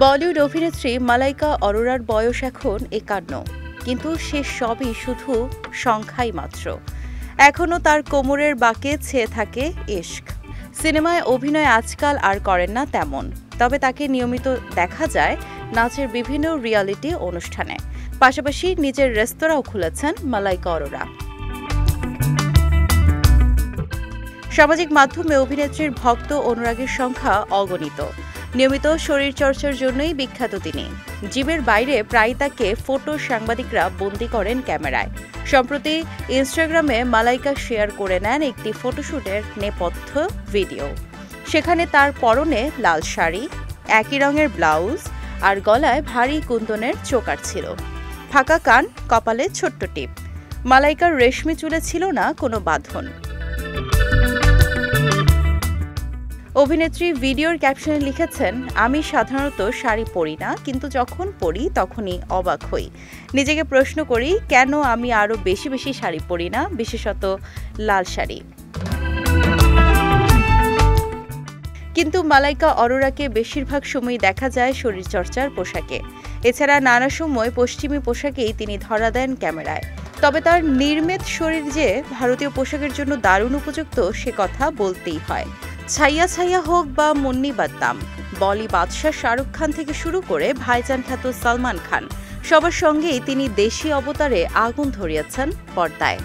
বলিউড অভিনেত্রী মালাইকা অরোরার বয়স এখন ৫১, কিন্তু সে সবই শুধু সংখ্যাই মাত্র। এখনও তার কোমরের বাঁকে ছেয়ে থাকে ইশক। সিনেমায় অভিনয় আজকাল আর করেন না তেমন, তবে তাকে নিয়মিত দেখা যায় নাচের বিভিন্ন রিয়ালিটি অনুষ্ঠানে। পাশাপাশি নিজের রেস্তোরাঁও খুলেছেন মালাইকা অরোরা। সামাজিক মাধ্যমে অভিনেত্রীর ভক্ত অনুরাগীর সংখ্যা অগণিত। নিয়মিত শরীরচর্চার জন্যই বিখ্যাত তিনি। জিমের বাইরে প্রায় তাকে ফটো সাংবাদিকরা বন্দী করেন ক্যামেরায়। সম্প্রতি ইনস্টাগ্রামে মালাইকা শেয়ার করে নেন একটি ফটোশ্যুটের নেপথ্য ভিডিও। সেখানে তার পরনে লাল শাড়ি, একই রঙের ব্লাউজ আর গলায় ভারী কুন্দনের চোকার ছিল। ফাঁকা কান, কপালে ছোট্ট টিপ। মালাইকার রেশমি চুলে ছিল না কোনো বাঁধন। অভিনেত্রী ভিডিওর ক্যাপশনে লিখেছেন, আমি সাধারণত শাড়ি পরি না, কিন্তু যখন পরি তখনই অবাক হই। নিজেকে প্রশ্ন করি কেন আমি আরও বেশি বেশি শাড়ি পরি না, বিশেষত লাল শাড়ি। কিন্তু মালাইকা অরোরাকে বেশিরভাগ সময় দেখা যায় শরীরচর্চার পোশাকে। এছাড়া নানা সময় পশ্চিমী পোশাকেই তিনি ধরা দেন ক্যামেরায়। তবে তার নির্মেদ শরীর যে ভারতীয় পোশাকের জন্য দারুণ উপযুক্ত সে কথা বলতেই হয়। ছাইয়া ছাইয়া হোক বা মুন্নি বাদ্দাম, বলি বাদশাহ শাহরুখ খান থেকে শুরু করে ভাইজান খ্যাত সালমান খান, সবার সঙ্গেই তিনি দেশি অবতারে আগুন ধরিয়েছেন পর্দায়।